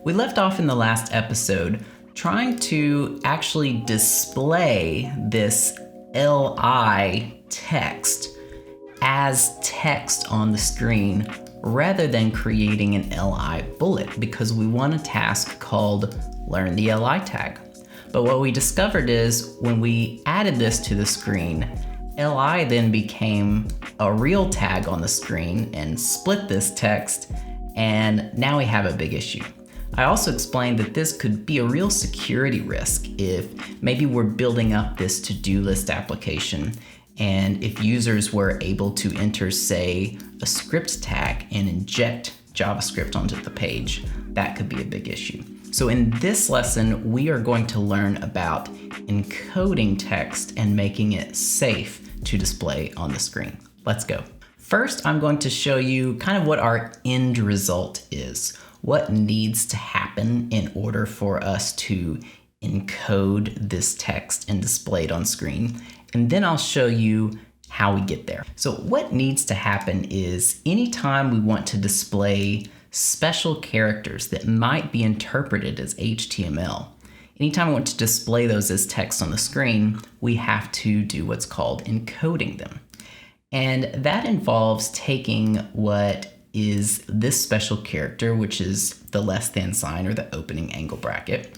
We left off in the last episode trying to actually display this li text as text on the screen rather than creating an li bullet, because we want a task called learn the li tag. But what we discovered is when we added this to the screen, li then became a real tag on the screen and split this text, and now we have a big issue. I also explained that this could be a real security risk if maybe we're building up this to-do list application, and if users were able to enter, say, a script tag and inject JavaScript onto the page, that could be a big issue. So in this lesson, we are going to learn about encoding text and making it safe to display on the screen. Let's go. First, I'm going to show you kind of what our end result is. What needs to happen in order for us to encode this text and display it on screen. And then I'll show you how we get there. So what needs to happen is anytime we want to display special characters that might be interpreted as HTML, anytime we want to display those as text on the screen, we have to do what's called encoding them. And that involves taking what is this special character, which is the less than sign or the opening angle bracket,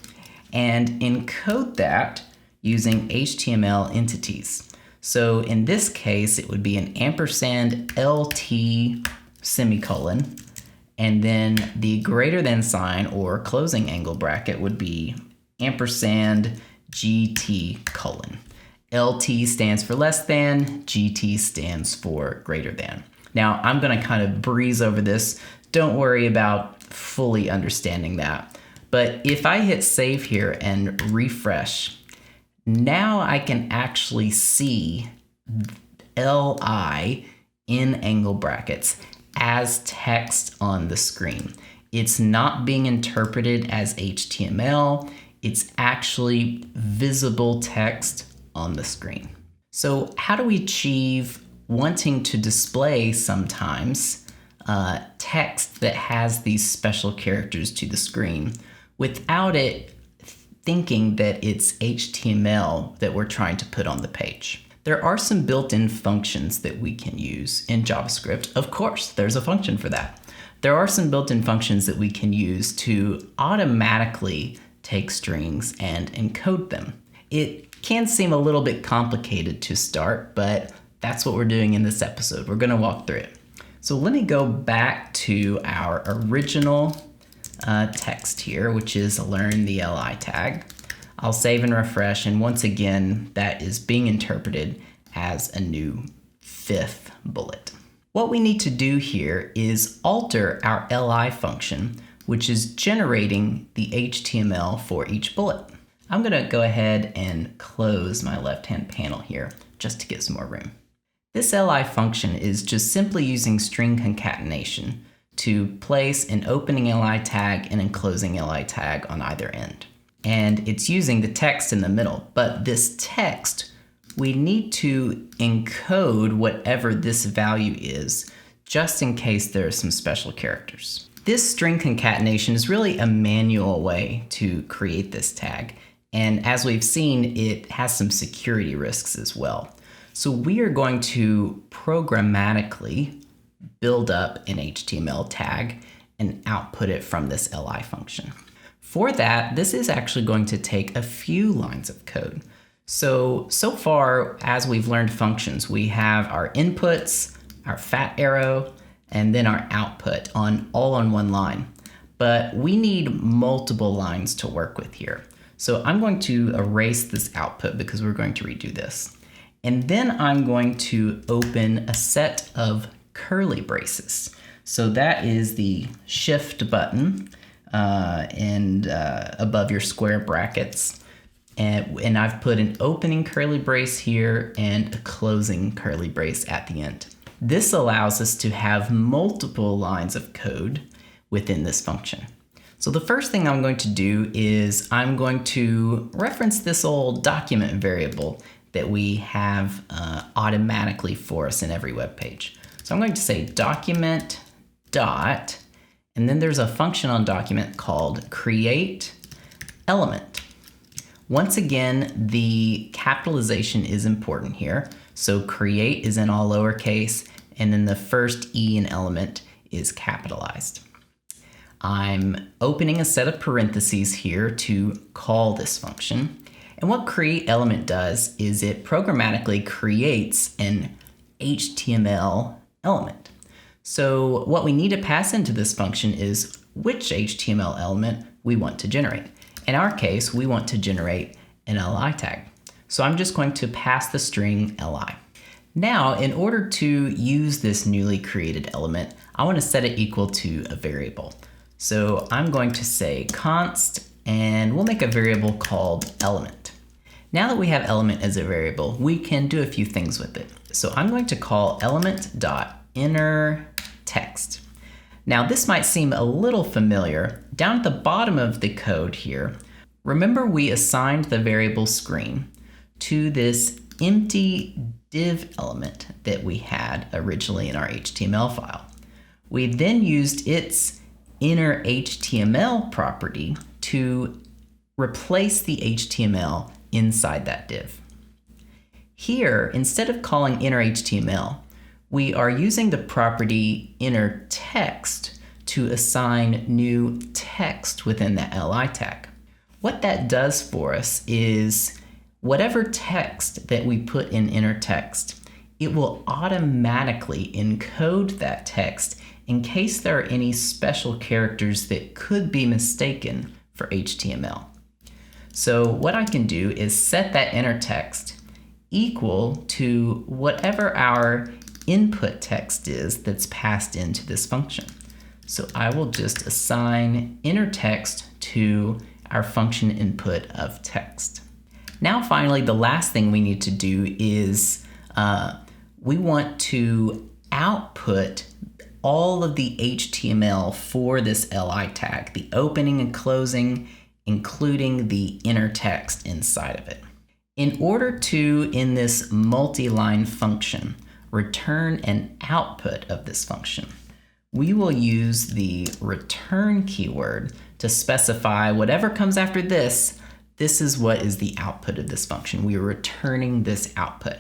and encode that using HTML entities. So in this case, it would be an ampersand LT semicolon, and then the greater than sign or closing angle bracket would be ampersand GT colon. LT stands for less than, GT stands for greater than. Now, I'm going to kind of breeze over this. Don't worry about fully understanding that. But if I hit save here and refresh, now I can actually see LI in angle brackets as text on the screen. It's not being interpreted as HTML. It's actually visible text on the screen. So how do we achieve wanting to display sometimes text that has these special characters to the screen without it thinking that it's HTML that we're trying to put on the page? There are some built-in functions that we can use in JavaScript. Of course, there's a function for that. There are some built-in functions that we can use to automatically take strings and encode them. It can seem a little bit complicated to start, but that's what we're doing in this episode. We're going to walk through it. So let me go back to our original text here, which is learn the li tag. I'll save and refresh, and once again, that is being interpreted as a new fifth bullet. What we need to do here is alter our li function, which is generating the HTML for each bullet. I'm going to go ahead and close my left-hand panel here just to get some more room. This li function is just simply using string concatenation to place an opening li tag and a closing li tag on either end. And it's using the text in the middle, but this text, we need to encode whatever this value is, just in case there are some special characters. This string concatenation is really a manual way to create this tag. And as we've seen, it has some security risks as well. So we are going to programmatically build up an HTML tag and output it from this li function. For that, this is actually going to take a few lines of code. So far, as we've learned functions, we have our inputs, our fat arrow, and then our output all on one line. But we need multiple lines to work with here. So I'm going to erase this output because we're going to redo this. And then I'm going to open a set of curly braces. So that is the shift button and above your square brackets. And I've put an opening curly brace here and a closing curly brace at the end. This allows us to have multiple lines of code within this function. So the first thing I'm going to do is I'm going to reference this old document variable that we have automatically for us in every web page. So I'm going to say document dot, And then there's a function on document called create element. Once again, the capitalization is important here. So create is in all lowercase, and then the first E in element is capitalized. I'm opening a set of parentheses here to call this function. And what create element does is it programmatically creates an HTML element. So what we need to pass into this function is which HTML element we want to generate. In our case, we want to generate an li tag. So I'm just going to pass the string li. Now, in order to use this newly created element, I want to set it equal to a variable. So I'm going to say const, and we'll make a variable called element. Now that we have element as a variable, we can do a few things with it. So I'm going to call element.innerText. Now this might seem a little familiar. Down at the bottom of the code here, remember we assigned the variable screen to this empty div element that we had originally in our HTML file. We then used its inner HTML property to replace the HTML inside that div. Here, instead of calling inner HTML, we are using the property inner text to assign new text within that li tag. What that does for us is whatever text that we put in inner text, it will automatically encode that text in case there are any special characters that could be mistaken for HTML. So what I can do is set that inner text equal to whatever our input text is that's passed into this function. So I will just assign inner text to our function input of text. Now finally, the last thing we need to do is we want to output all of the HTML for this li tag, the opening and closing, including the inner text inside of it. In order to, in this multi-line function, return an output of this function, we will use the return keyword to specify whatever comes after this. This is what is the output of this function. We are returning this output.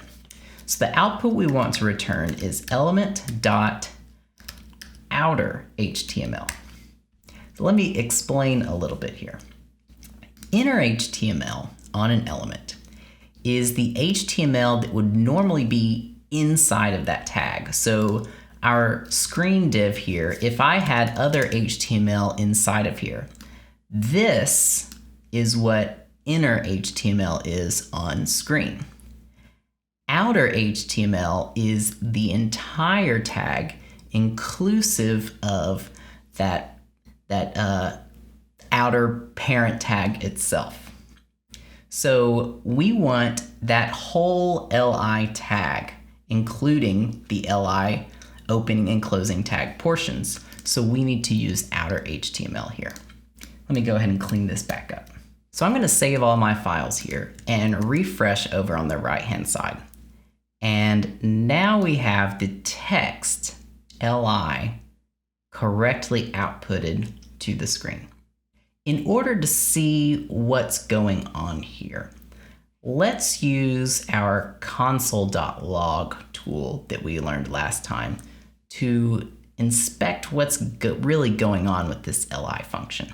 So the output we want to return is element.outer HTML. So let me explain a little bit here. Inner HTML on an element is the HTML that would normally be inside of that tag. So our screen div here, if I had other HTML inside of here, this is what inner HTML is on screen. Outer HTML is the entire tag inclusive of that outer parent tag itself. So we want that whole li tag, including the li opening and closing tag portions. So we need to use outer HTML here. Let me go ahead and clean this back up. So I'm going to save all my files here and refresh over on the right-hand side. And now we have the text li correctly outputted to the screen. In order to see what's going on here, let's use our console.log tool that we learned last time to inspect what's really going on with this li function.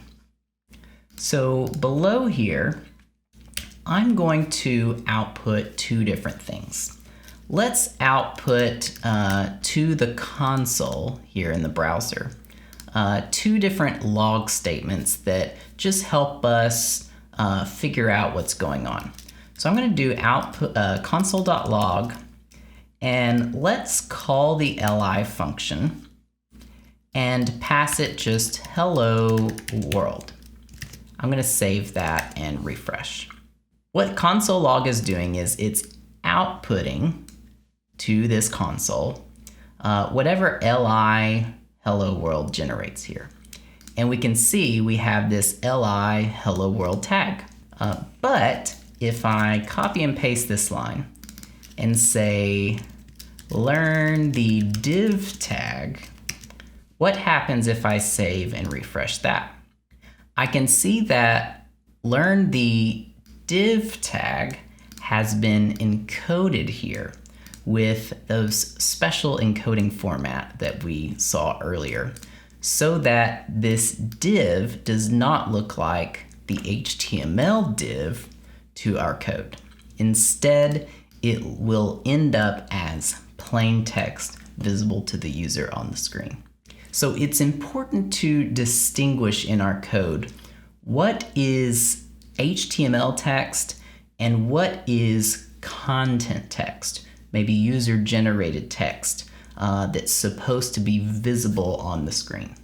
So below here, I'm going to output two different things. Let's output to the console here in the browser two different log statements that just help us figure out what's going on. So I'm going to do output console.log, and let's call the li function and pass it just hello world. I'm going to save that and refresh. What console log is doing is it's outputting to this console whatever li hello world generates here. And we can see we have this li hello world tag. But if I copy and paste this line and say learn the div tag What happens if I save and refresh that? I can see that learn the div tag has been encoded here with those special encoding format that we saw earlier, so that this div does not look like the HTML div to our code. Instead, it will end up as plain text visible to the user on the screen. So it's important to distinguish in our code what is HTML text and what is content text, maybe user-generated text that's supposed to be visible on the screen.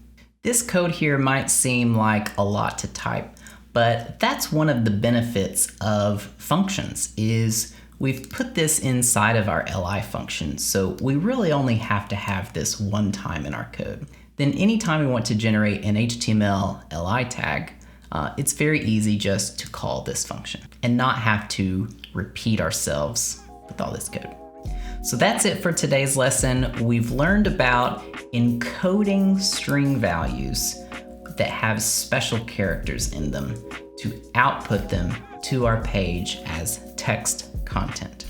This code here might seem like a lot to type, but that's one of the benefits of functions is we've put this inside of our li function, so we really only have to have this one time in our code. Then anytime we want to generate an HTML li tag, it's very easy just to call this function and not have to repeat ourselves with all this code. So that's it for today's lesson. We've learned about encoding string values that have special characters in them to output them to our page as text content.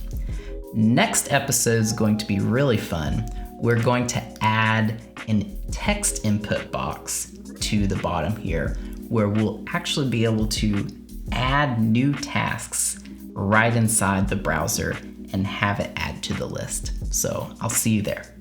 Next episode is going to be really fun. We're going to add a text input box to the bottom here, where we'll actually be able to add new tasks right inside the browser and have it add to the list. So I'll see you there.